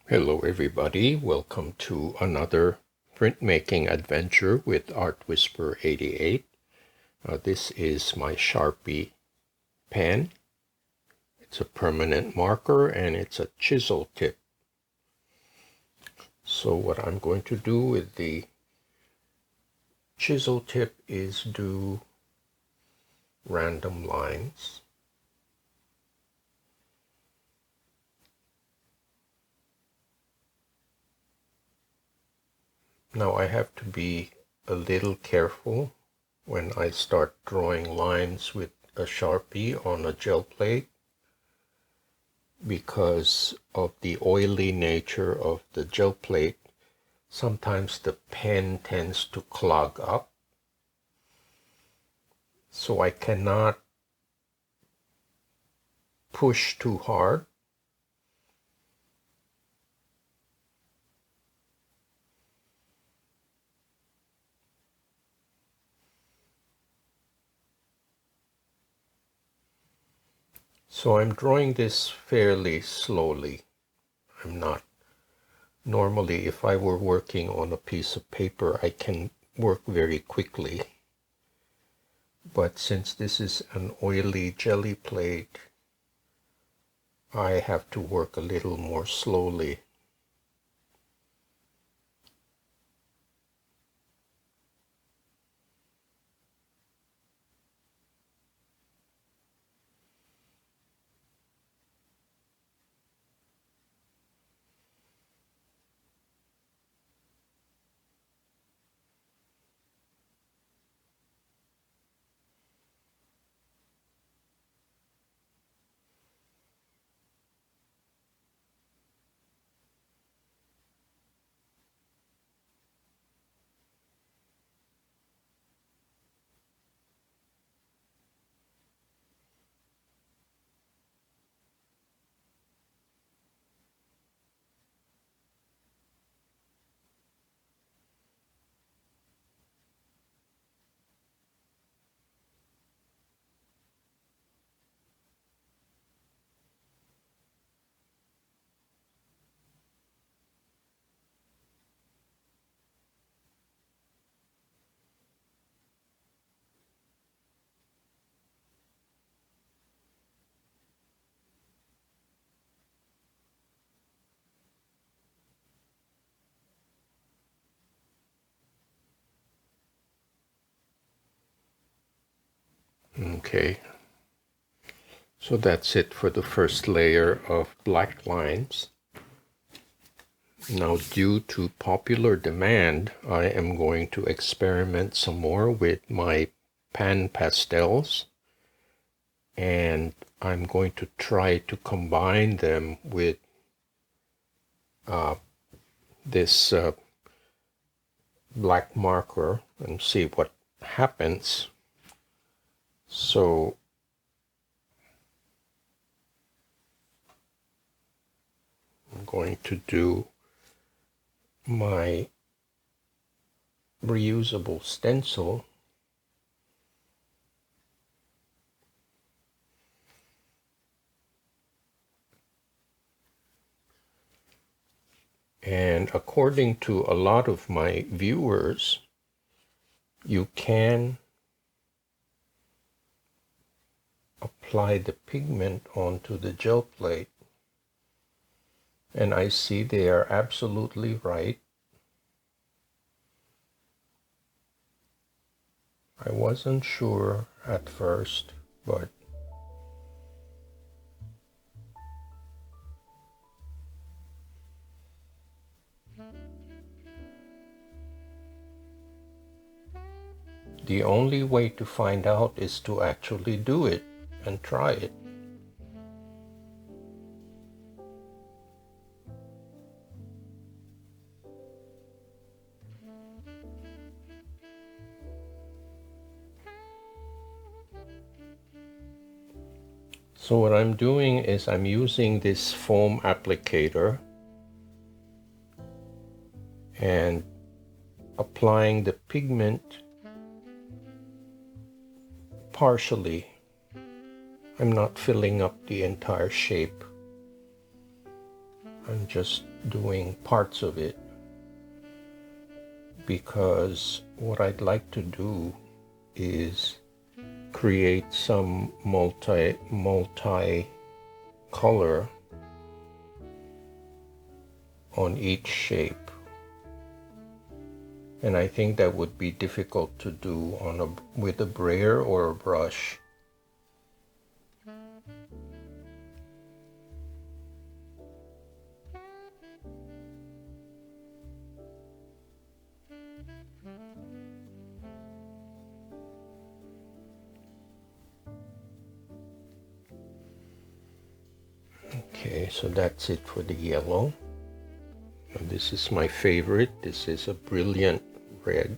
Hello everybody, welcome to another printmaking adventure with Art Whisper 88. This is my Sharpie pen. It's a permanent marker and it's a chisel tip. So what I'm going to do with the chisel tip is do random lines. Now I have to be a little careful when I start drawing lines with a Sharpie on a gel plate because of the oily nature of the gel plate. Sometimes the pen tends to clog up, so I cannot push too hard. So I'm drawing this fairly slowly. I'm not. Normally, if I were working on a piece of paper, I can work very quickly. But since this is an oily jelly plate, I have to work a little more slowly. Okay, so that's it for the first layer of black lines. Now, due to popular demand, I am going to experiment some more with my pan pastels, and I'm going to try to combine them with this black marker and see what happens. So I'm going to do my reusable stencil, and according to a lot of my viewers, you can apply the pigment onto the gel plate, and I see they are absolutely right. I wasn't sure at first, but the only way to find out is to actually do it and try it. So what I'm doing is I'm using this foam applicator and applying the pigment partially. I'm not filling up the entire shape. I'm just doing parts of it because what I'd like to do is create some multi color on each shape, and I think that would be difficult to do with a brayer or a brush. Okay, so that's it for the yellow. And this is my favorite. This is a brilliant red.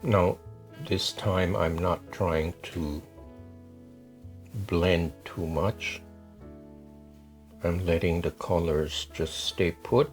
Now, this time I'm not trying to blend too much. I'm letting the colors just stay put.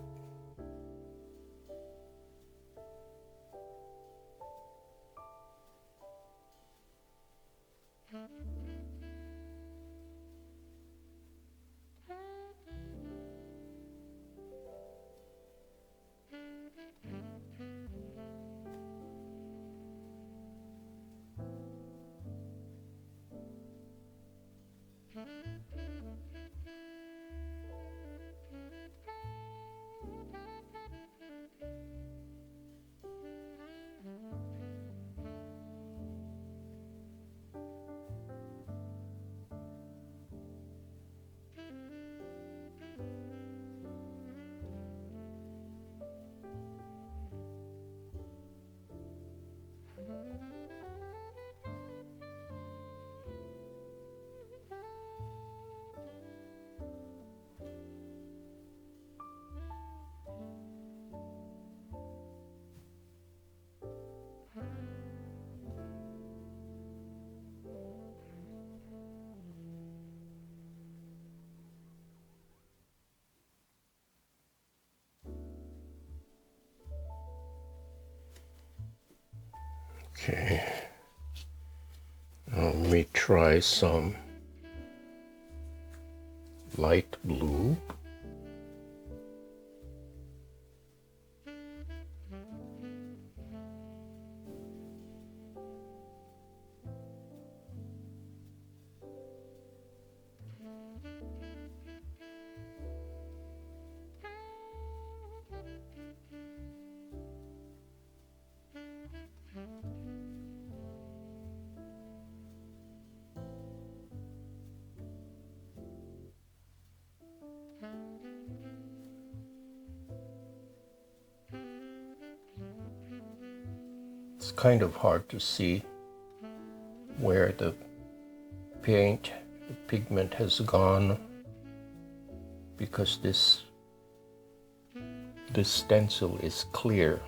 Okay, now let me try some light blue. It's kind of hard to see where the pigment has gone because this stencil is clear.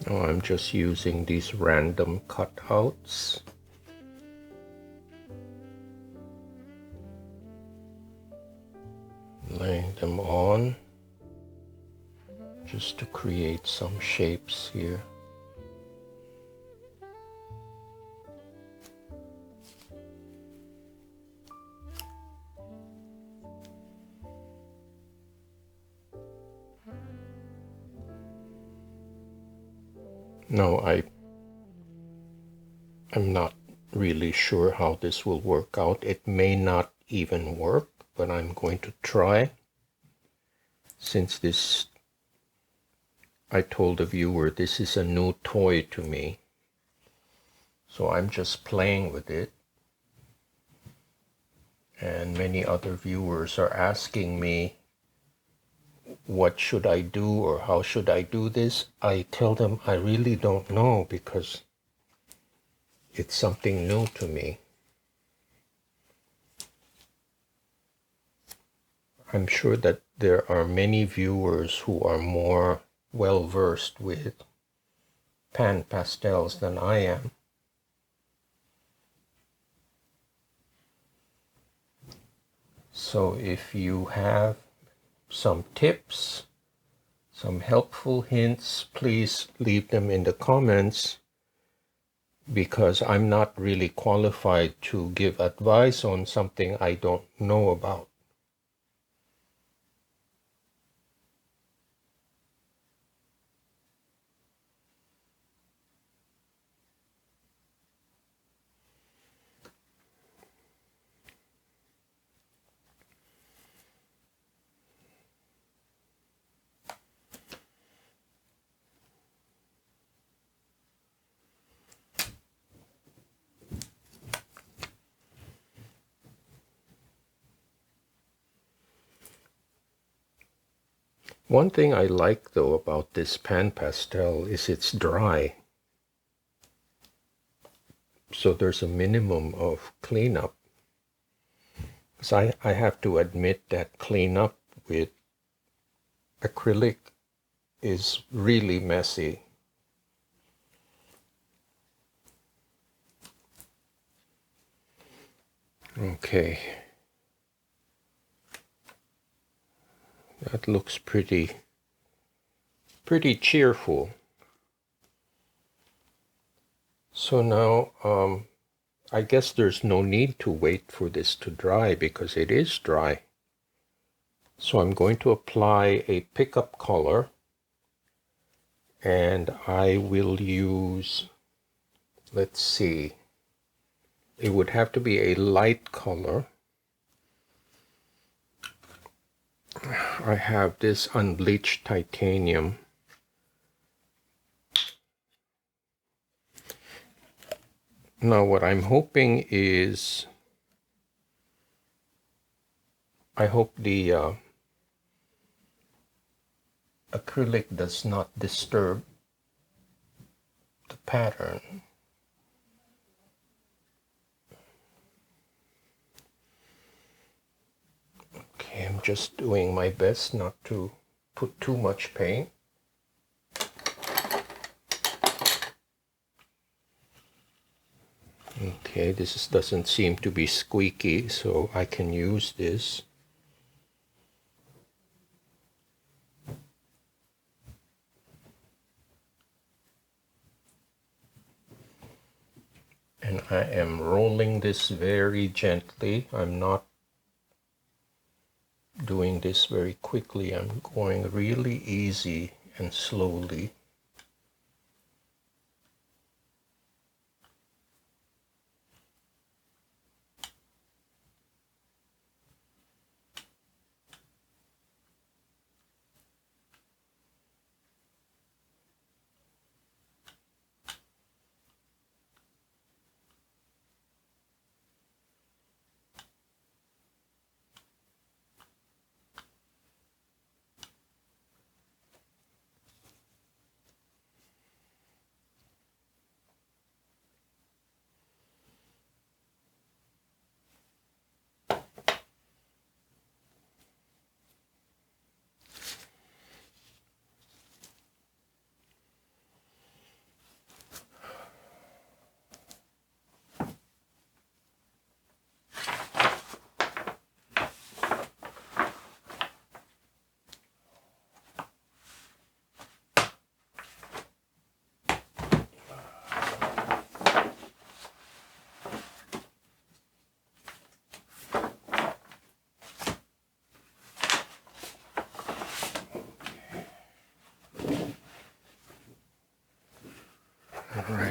Now I'm just using these random cutouts. Laying them on just to create some shapes here. Now I'm not really sure how this will work out. It may not even work, but I'm going to try. Since this, I told the viewer, this is a new toy to me. So I'm just playing with it. And many other viewers are asking me, what should I do or how should I do this? I tell them I really don't know because it's something new to me. I'm sure that there are many viewers who are more well versed with pan pastels than I am. So if you have some tips, some helpful hints, please leave them in the comments, because I'm not really qualified to give advice on something I don't know about. One thing I like though about this pan pastel is it's dry. So there's a minimum of cleanup. Because I have to admit that cleanup with acrylic is really messy. Okay. That looks pretty cheerful. So now I guess there's no need to wait for this to dry because it is dry. So I'm going to apply a pickup color, and I will use, let's see, it would have to be a light color. I have this unbleached titanium. Now what I'm hoping is, I hope the acrylic does not disturb the pattern. Okay, I'm just doing my best not to put too much paint. Okay, this doesn't seem to be squeaky, so I can use this. And I am rolling this very gently. I'm not doing this very quickly. I'm going really easy and slowly.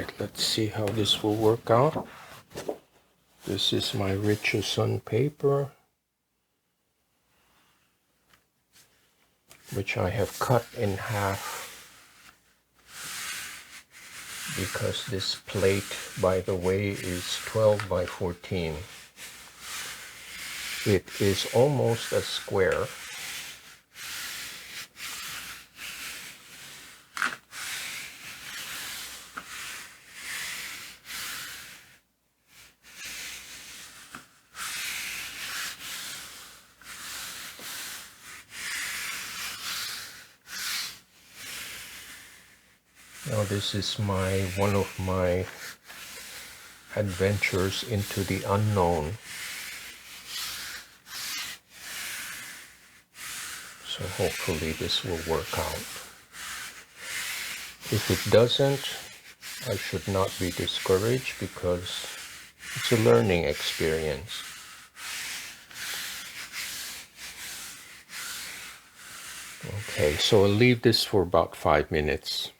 right, let's see how this will work out. This is my Richardson paper, which I have cut in half because this plate, by the way, is 12 by 14. It is almost a square. Now this is one of my adventures into the unknown. So hopefully this will work out. If it doesn't, I should not be discouraged because it's a learning experience. Okay, so I'll leave this for about 5 minutes.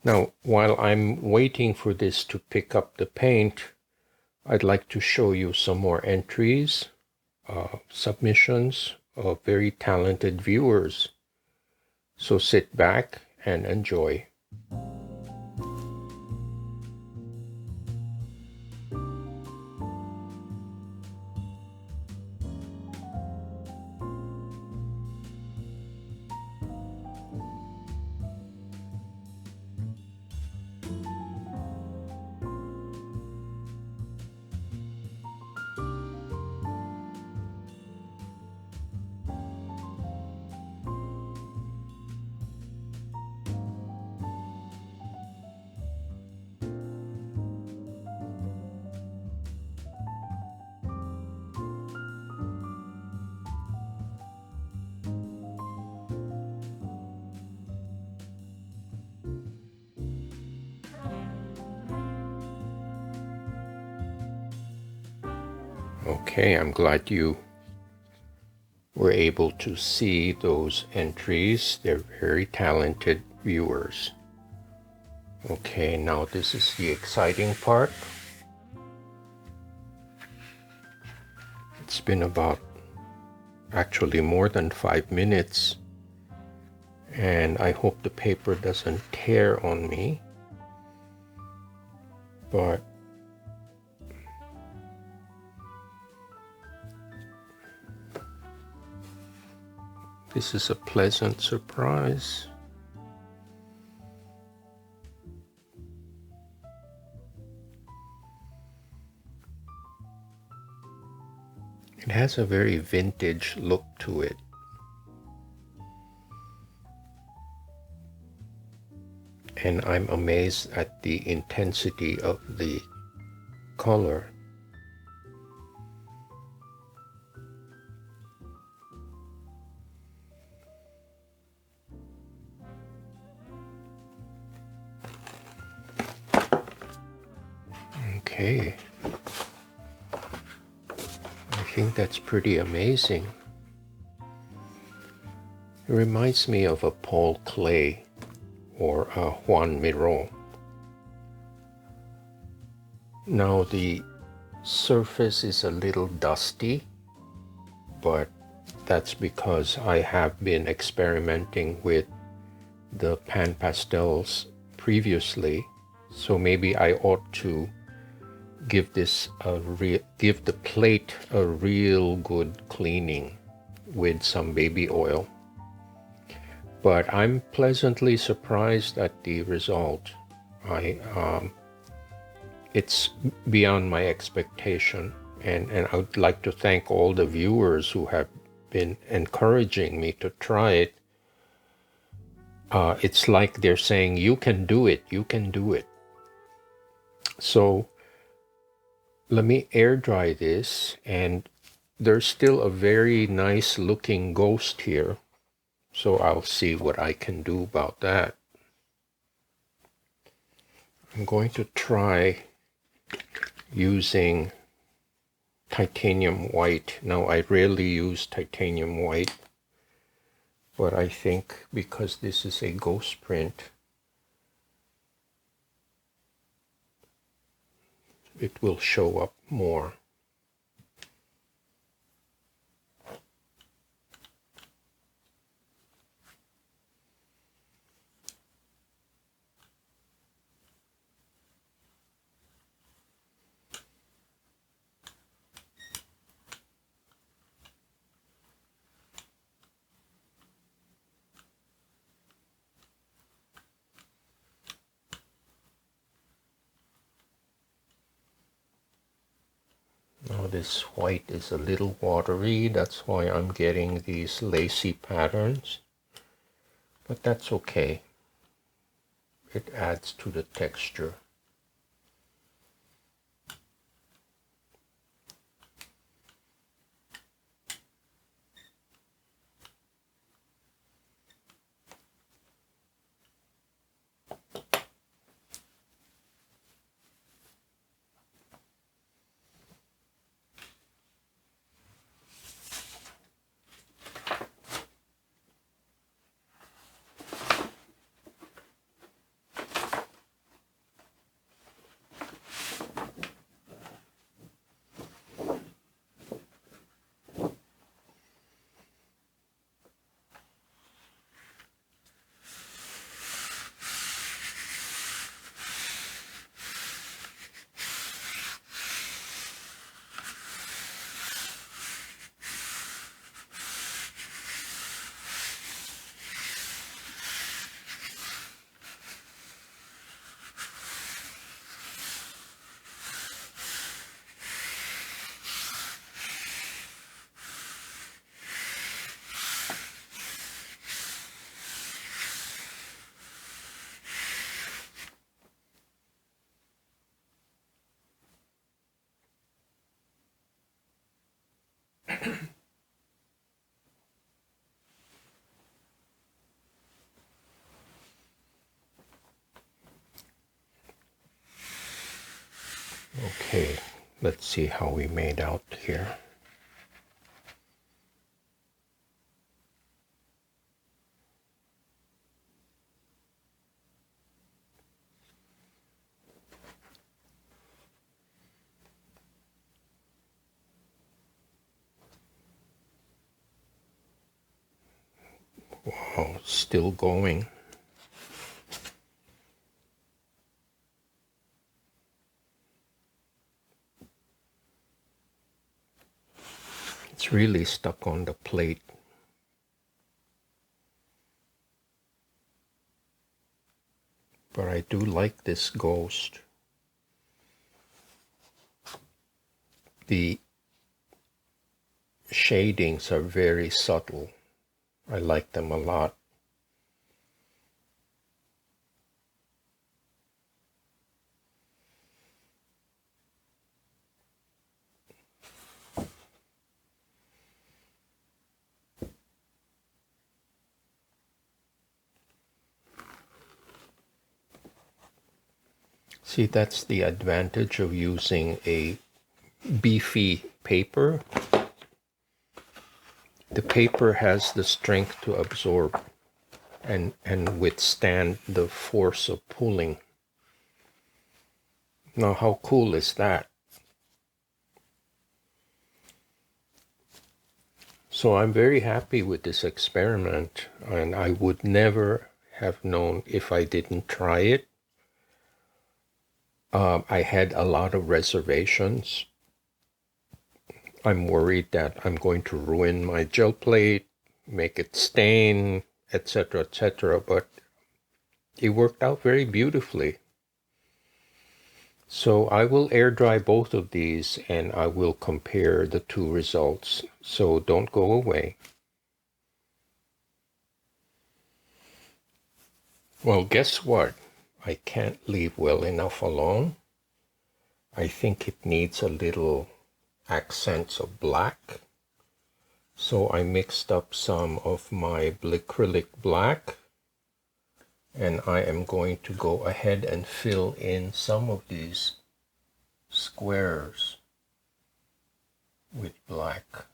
Now, while I'm waiting for this to pick up the paint, I'd like to show you some more entries, submissions of very talented viewers. So sit back and enjoy. Okay, I'm glad you were able to see those entries. They're very talented viewers. Okay, now this is the exciting part. It's been actually more than 5 minutes, and I hope the paper doesn't tear on me, but this is a pleasant surprise. It has a very vintage look to it. And I'm amazed at the intensity of the color. Okay. I think that's pretty amazing. It reminds me of a Paul Klee or a Juan Miró. Now the surface is a little dusty, but that's because I have been experimenting with the pan pastels previously, so maybe I ought to give the plate a real good cleaning with some baby oil. But I'm pleasantly surprised at the result. It's beyond my expectation, and I would like to thank all the viewers who have been encouraging me to try it. It's like they're saying, you can do it, you can do it. So let me air dry this, and there's still a very nice looking ghost here. So I'll see what I can do about that. I'm going to try using titanium white. Now, I rarely use titanium white, but I think because this is a ghost print, it will show up more. Now this white is a little watery, that's why I'm getting these lacy patterns, but that's okay. It adds to the texture. Okay, let's see how we made out here. Wow, still going. It's really stuck on the plate. But I do like this ghost. The shadings are very subtle. I like them a lot. See, that's the advantage of using a beefy paper. The paper has the strength to absorb and withstand the force of pulling. Now, how cool is that? So I'm very happy with this experiment, and I would never have known if I didn't try it. I had a lot of reservations. I'm worried that I'm going to ruin my gel plate, make it stain, etc., etc., but it worked out very beautifully. So I will air dry both of these and I will compare the two results. So don't go away. Well, guess what? I can't leave well enough alone. I think it needs a little accents of black. So I mixed up some of my acrylic black, and I am going to go ahead and fill in some of these squares with black.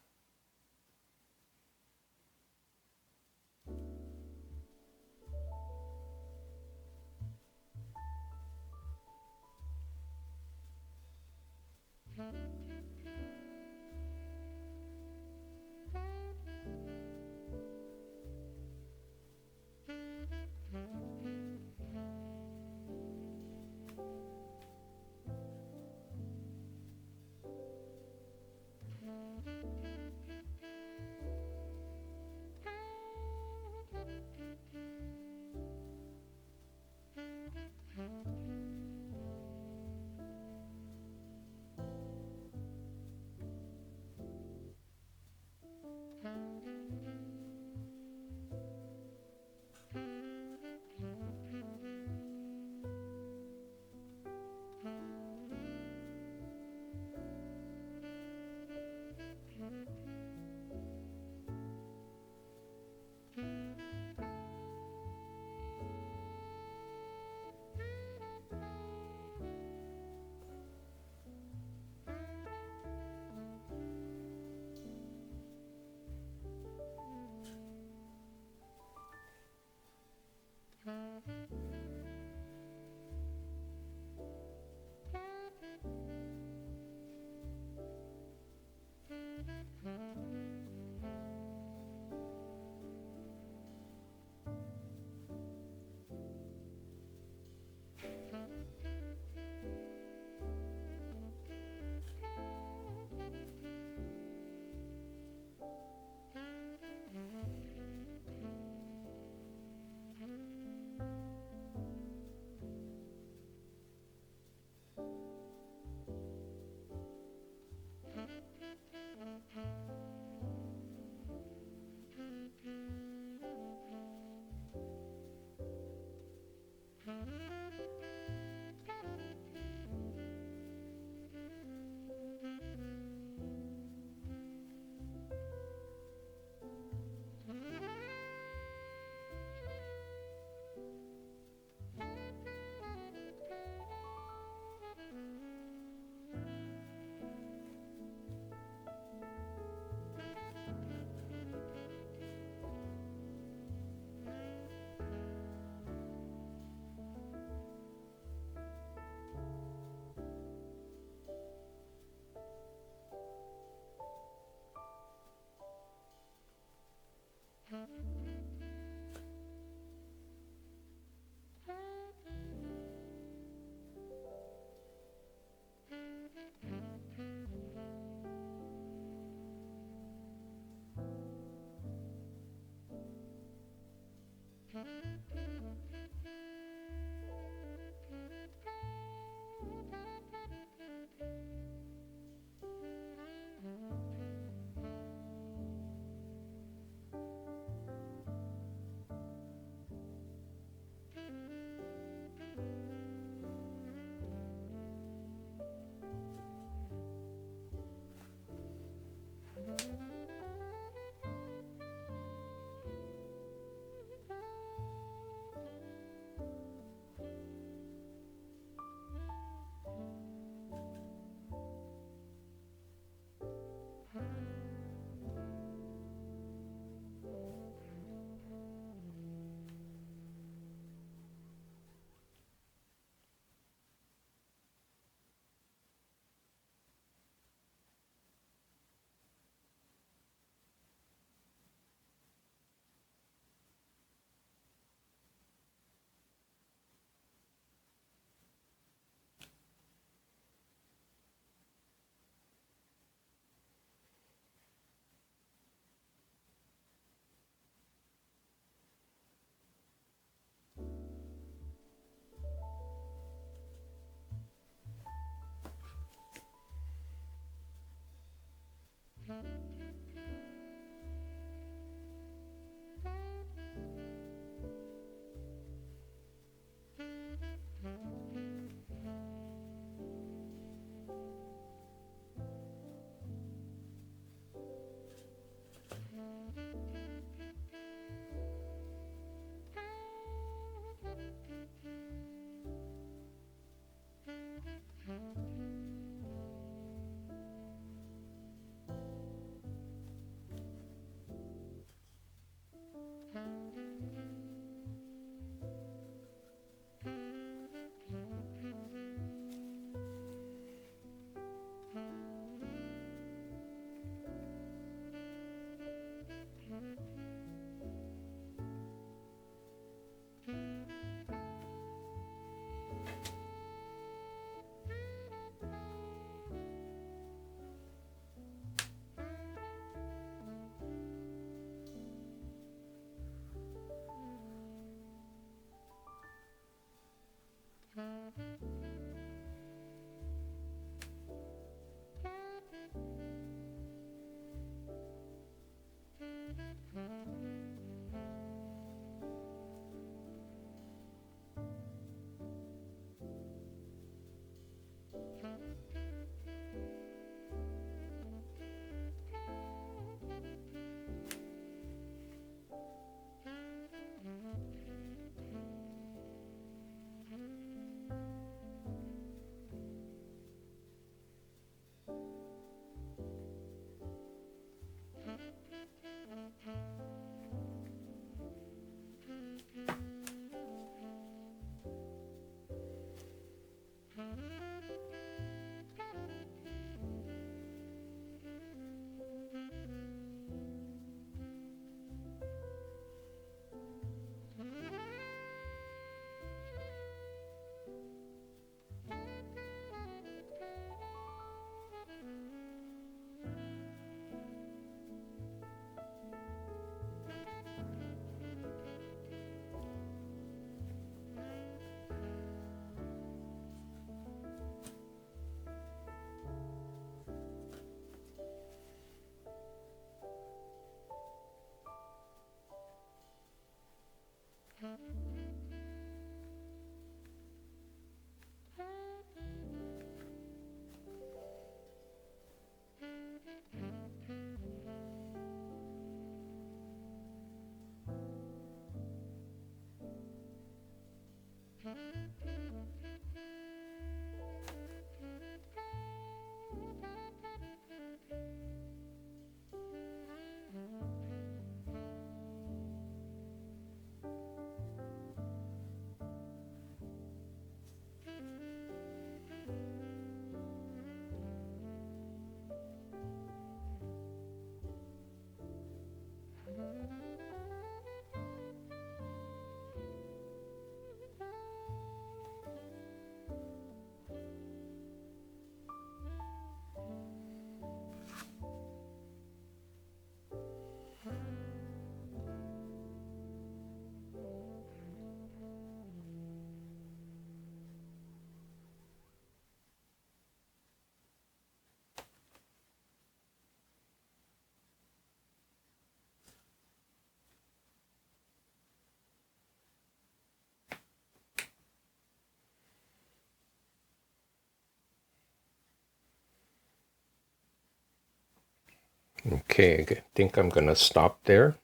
Okay, I think I'm gonna stop there.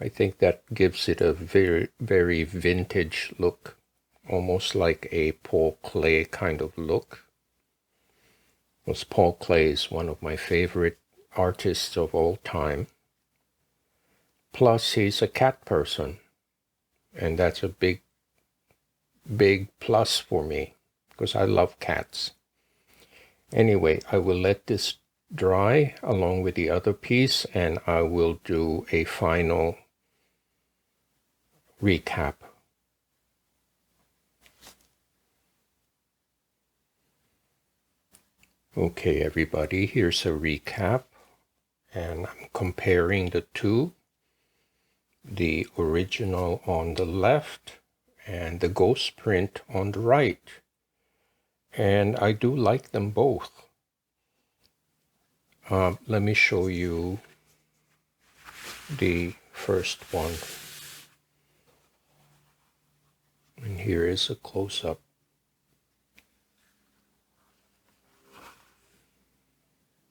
I think that gives it a very, very vintage look, almost like a Paul Klee kind of look. Because Paul Klee is one of my favorite artists of all time. Plus, he's a cat person, and that's a big, big plus for me, because I love cats. Anyway, I will let this dry along with the other piece, and I will do a final recap. Okay, everybody, here's a recap, and I'm comparing the two, the original on the left and the ghost print on the right. And I do like them both. Let me show you the first one. And here is a close-up.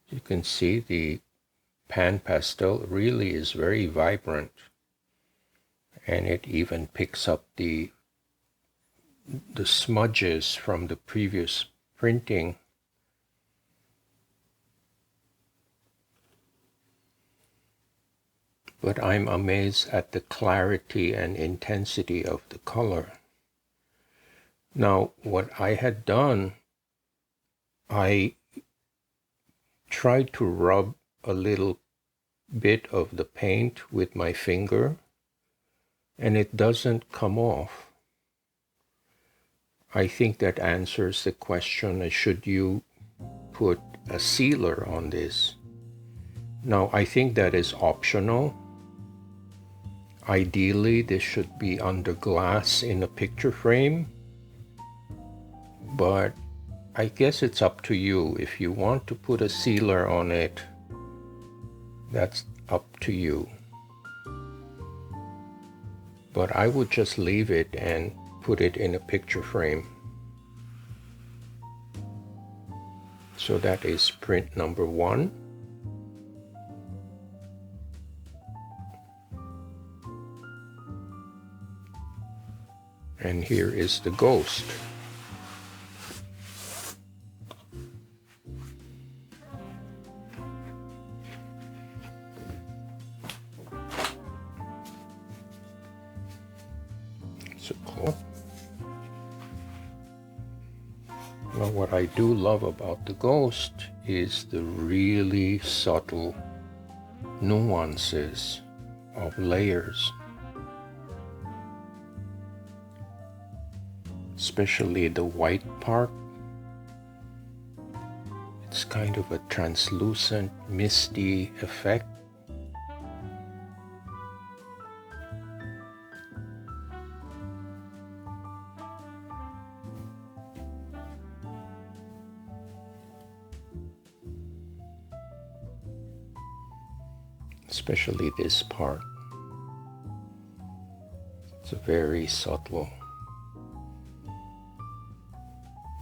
You can see the pan pastel really is very vibrant, and it even picks up the smudges from the previous printing. But I'm amazed at the clarity and intensity of the color. Now, what I had done, I tried to rub a little bit of the paint with my finger, and it doesn't come off. I think that answers the question, should you put a sealer on this? Now, I think that is optional. Ideally, this should be under glass in a picture frame, but I guess it's up to you. If you want to put a sealer on it, that's up to you. But I would just leave it and put it in a picture frame. So that is print number 1. And here is the ghost. So cool. Now, what I do love about the ghost is the really subtle nuances of layers, especially the white part. It's kind of a translucent, misty effect. Especially this part. It's a very subtle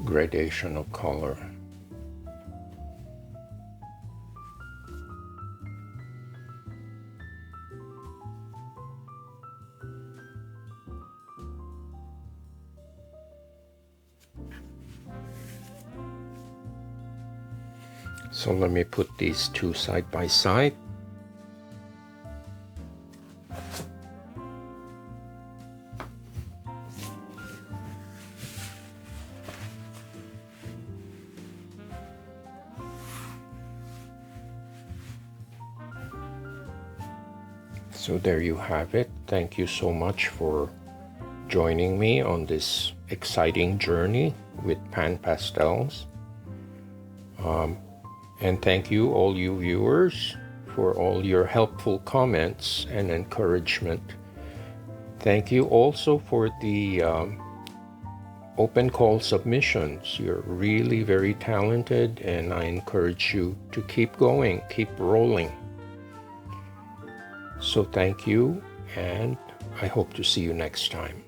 gradation of color. So let me put these two side by side. So there you have it. Thank you so much for joining me on this exciting journey with pan pastels. And thank you, all you viewers, for all your helpful comments and encouragement. Thank you also for the open call submissions. You're really very talented, and I encourage you to keep going, keep rolling. So thank you, and I hope to see you next time.